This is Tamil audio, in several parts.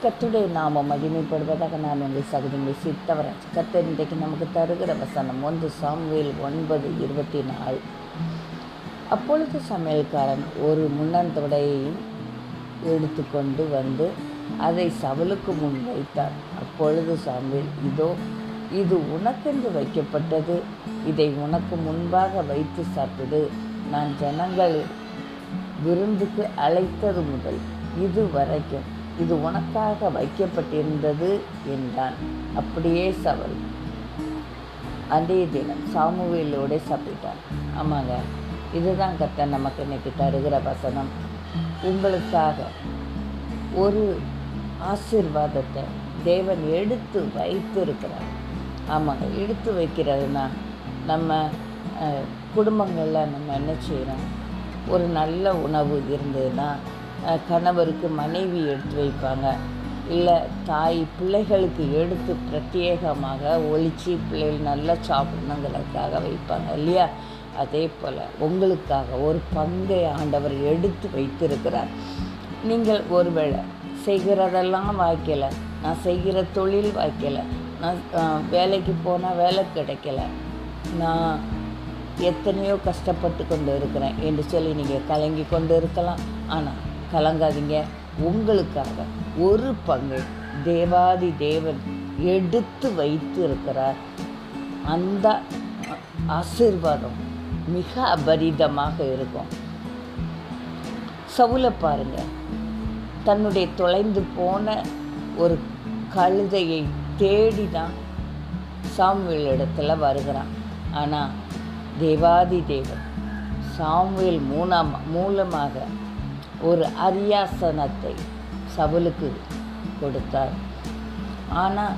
கர்த்தருடைய நாமம் மகிமைப்படுவதாக. நான் உங்கள் சகோதரி சித்தவராஜ். கர்த்தர் இன்றைக்கு நமக்கு தருகிற வசனம் 1 சாமுவேல் 9:24. அப்பொழுது சமையல்காரன் ஒரு முன்னந்தொடையை எடுத்துக்கொண்டு வந்து அதை சவுலுக்கு முன் வைத்தான். அப்பொழுது சாமுவேல், இதோ இது உனக்கென்று வைக்கப்பட்டது, இதை உனக்கு முன்பாக வைத்து சாப்பிடு. நான் ஜனங்கள் விருந்துக்கு அழைத்தது முதல் இது வரைக்கும் இது உனக்காக வைக்கப்பட்டிருந்தது என்றான். அப்படியே சவுல் அன்றைய தினம் சாமுவேலோட சாப்பிட்டான். ஆமாங்க, இதுதான் கர்த்தர் நமக்கு இன்னைக்கு தருகிற வசனம். உங்களுக்காக ஒரு ஆசீர்வாதத்தை தேவன் எடுத்து வைத்திருக்கிறார். ஆமாங்க, எடுத்து வைக்கிறதுனா நம்ம குடும்பங்களில் நம்ம என்ன செய்கிறோம், ஒரு நல்ல உணவு இருந்ததுன்னா கணவருக்கு மனைவி எடுத்து வைப்பாங்க, இல்லை தாய் பிள்ளைகளுக்கு எடுத்து பிரத்யேகமாக ஒழித்து பிள்ளைகள் நல்லா சாப்பிடணுங்கிறதுக்காக வைப்பாங்க இல்லையா? அதே போல் உங்களுக்காக ஒரு பங்கை ஆண்டவர் எடுத்து வைத்திருக்கிறார். நீங்கள் ஒருவேளை செய்கிறதெல்லாம் வாய்க்கலை, நான் செய்கிற தொழில் வாய்க்கலை, நான் வேலைக்கு போனால் வேலை கிடைக்கல, நான் எத்தனையோ கஷ்டப்பட்டு கொண்டு இருக்கிறேன் என்று சொல்லி நீங்கள் கலங்கி கொண்டு இருக்கலாம். ஆனால் கலங்காதீங்க, உங்களுக்காக ஒரு பங்கை தேவாதி தேவன் எடுத்து வைத்து இருக்கிறார். அந்த ஆசீர்வாதம் மிக அபரிதமாக இருக்கும். சவுலை பாருங்க, தன்னுடைய தொலைந்து போன ஒரு கழுதையை தேடி தான் சாமுவேல் இடத்துல வருகிறான். ஆனால் தேவாதி தேவன் சாமுவேல் மூலமாக ஒரு அரியாசனத்தை சவுலுக்கு கொடுத்தார். ஆனால்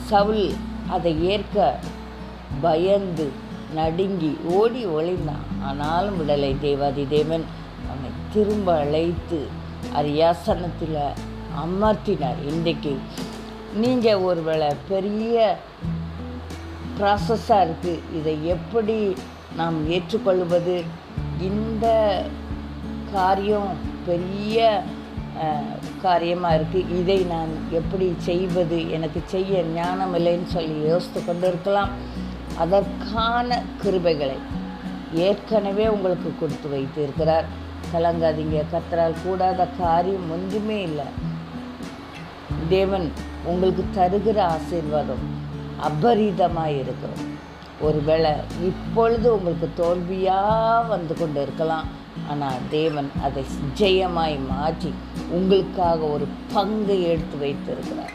சவுல் அதை ஏற்க பயந்து நடுங்கி ஓடி ஒளிந்தான். ஆனாலும் விடலை. தேவாதி தேவன் அவனை திரும்ப அழைத்து அரியாசனத்தில் அமர்த்தினார். இன்றைக்கு நீங்கள் ஒருவேளை பெரிய ப்ராசஸாக இருக்குது, இதை எப்படி நாம் ஏற்றுக்கொள்வது, இந்த காரியம் பெரிய காரியமாக இருக்குது, இதை நான் எப்படி செய்வது, எனக்கு செய்ய ஞானம் இல்லைன்னு சொல்லி யோசித்து கொண்டு இருக்கலாம். அதற்கான கிருபைகளை ஏற்கனவே உங்களுக்கு கொடுத்து வைத்து இருக்கிறார். கலங்காதீங்க, கர்த்தரால் கூடாத காரியம் ஒன்றுமே இல்லை. தேவன் உங்களுக்கு தருகிற ஆசீர்வாதம் அபரிதமாக இருக்கும். ஒருவேளை இப்பொழுது உங்களுக்கு தோல்வியாக வந்து கொண்டு இருக்கலாம், ஆனால் தேவன் அதை ஜெயமாய் மாற்றி உங்களுக்காக ஒரு பங்கை எடுத்து வைத்திருக்கிறார்.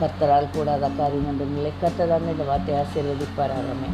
கர்த்தரால் கூடாத காரியம் ஒன்றுமில்லை. கர்த்தர் இந்த வார்த்தையை ஆசீர்வதிப்பாராமே.